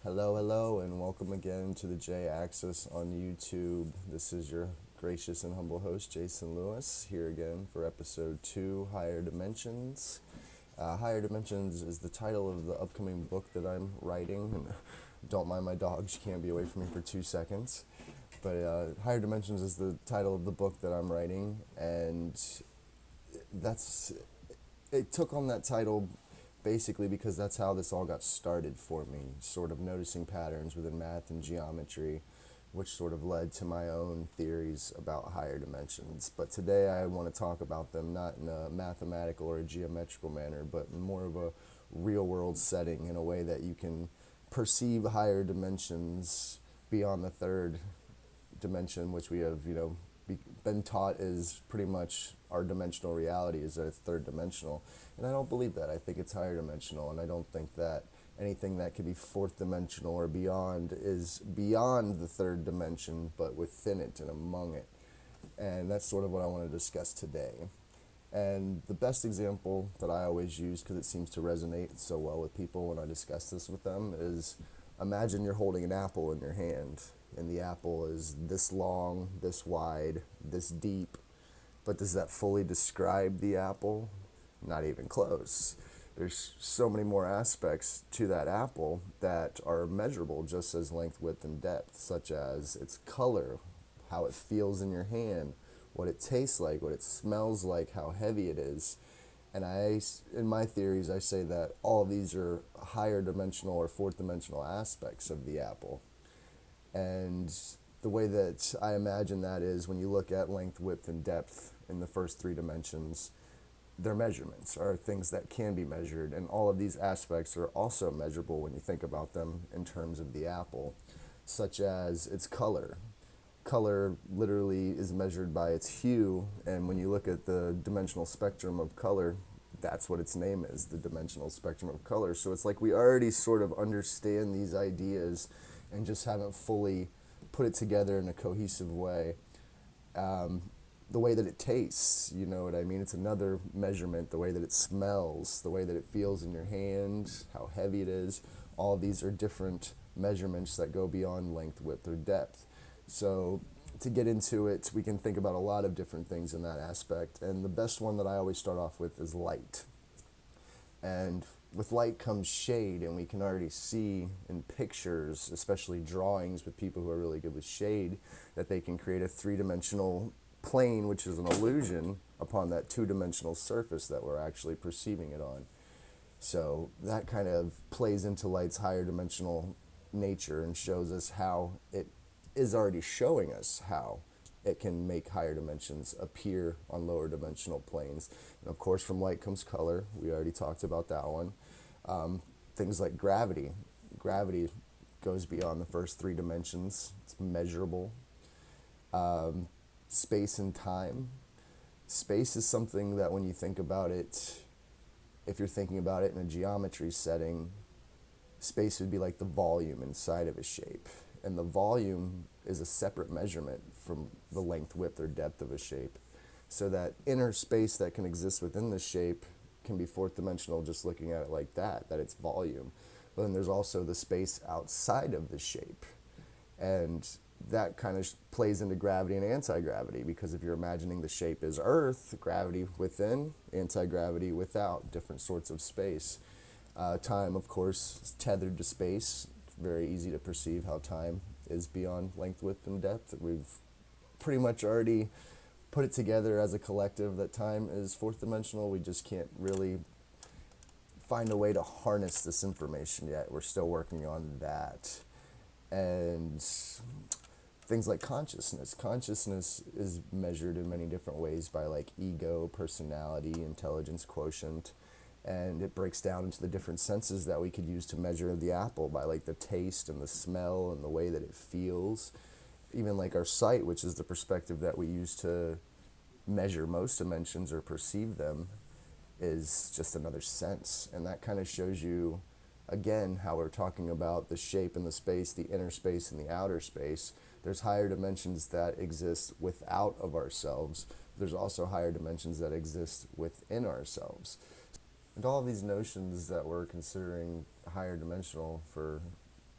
Hello, and welcome again to the J Axis on YouTube. This is your gracious and humble host, Jason Lewis, here again for episode 2, Higher Dimensions. Higher Dimensions is the title of the upcoming book that I'm writing. And don't mind my dog, she can't be away from me for 2 seconds. But Higher Dimensions is the title of the book that I'm writing, and that's it took on that title basically because that's how this all got started for me, sort of noticing patterns within math and geometry, which sort of led to my own theories about higher dimensions. But today I want to talk about them not in a mathematical or a geometrical manner, but in more of a real world setting, in a way that you can perceive higher dimensions beyond the third dimension, which we have, been taught is pretty much our dimensional reality, is that it's third dimensional. And I don't believe that. I think it's higher dimensional, and I don't think that anything that could be fourth dimensional or beyond is beyond the third dimension, but within it and among it. And that's sort of what I want to discuss today. And the best example that I always use, because it seems to resonate so well with people when I discuss this with them, is imagine you're holding an apple in your hand, and the apple is this long, this wide, this deep. But does that fully describe the apple? Not even close. There's so many more aspects to that apple that are measurable just as length, width, and depth, such as its color, how it feels in your hand, what it tastes like, what it smells like, how heavy it is. And in my theories, I say that all of these are higher dimensional or fourth dimensional aspects of the apple. And the way that I imagine that is when you look at length, width, and depth in the first three dimensions, their measurements are things that can be measured. And all of these aspects are also measurable when you think about them in terms of the apple, such as its color. Color literally is measured by its hue, and when you look at the dimensional spectrum of color, that's what its name is, the dimensional spectrum of color. So it's like we already sort of understand these ideas and just haven't fully put it together in a cohesive way. The way that it tastes, you know what I mean? It's another measurement. The way that it smells, the way that it feels in your hand, how heavy it is. All of these are different measurements that go beyond length, width, or depth. So to get into it, we can think about a lot of different things in that aspect. And the best one that I always start off with is light. And with light comes shade, and we can already see in pictures, especially drawings with people who are really good with shade, that they can create a three-dimensional plane, which is an illusion, upon that two-dimensional surface that we're actually perceiving it on. So that kind of plays into light's higher dimensional nature and shows us how it is already showing us how it can make higher dimensions appear on lower dimensional planes. And of course, from light comes color. We already talked about that one. Things like gravity. Gravity goes beyond the first three dimensions. It's measurable. Space and time. Space is something that when you think about it, if you're thinking about it in a geometry setting, space would be like the volume inside of a shape. And the volume is a separate measurement from the length, width, or depth of a shape. So that inner space that can exist within the shape can be fourth dimensional just looking at it like that it's volume. But then there's also the space outside of the shape. And that kind of plays into gravity and anti-gravity, because if you're imagining the shape as Earth, gravity within, anti-gravity without, different sorts of space. Time, of course, is tethered to space. It's very easy to perceive how time is beyond length, width, and depth. We've pretty much already put it together as a collective that time is fourth dimensional. We just can't really find a way to harness this information yet. We're still working on that. And things like consciousness. Consciousness is measured in many different ways by like ego, personality, intelligence quotient. And it breaks down into the different senses that we could use to measure the apple by like the taste and the smell and the way that it feels. Even like our sight, which is the perspective that we use to measure most dimensions or perceive them, is just another sense. And that kind of shows you, again, how we're talking about the shape and the space, the inner space and the outer space. There's higher dimensions that exist without of ourselves. There's also higher dimensions that exist within ourselves. And all of these notions that we're considering higher dimensional for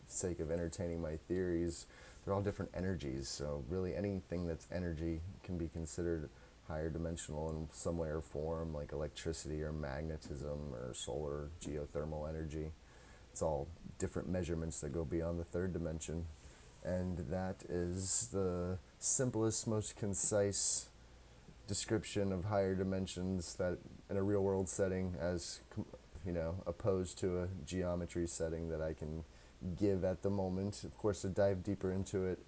sake of entertaining my theories, they're all different energies. So really anything that's energy can be considered higher dimensional in some way or form, like electricity or magnetism or solar geothermal energy. It's all different measurements that go beyond the third dimension. And that is the simplest, most concise description of higher dimensions that in a real world setting, as opposed to a geometry setting, that I can give at the moment. Of course, I dive deeper into it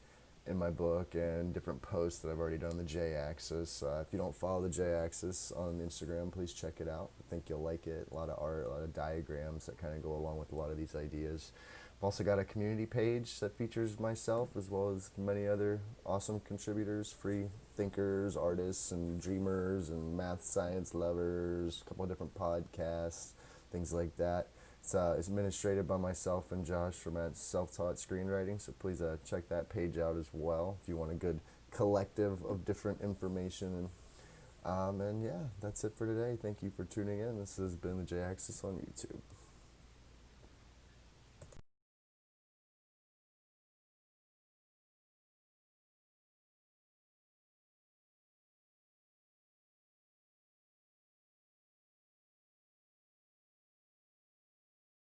in my book and different posts that I've already done on the J-axis. If you don't follow the J-axis on Instagram, please check it out. I think you'll like it. A lot of art, a lot of diagrams that kind of go along with a lot of these ideas. I've also got a community page that features myself as well as many other awesome contributors, free thinkers, artists, and dreamers, and math science lovers, a couple of different podcasts, things like that. It's administrated by myself and Josh from at Self-Taught Screenwriting, so please check that page out as well if you want a good collective of different information. And yeah, that's it for today. Thank you for tuning in. This has been the J-Axis on YouTube.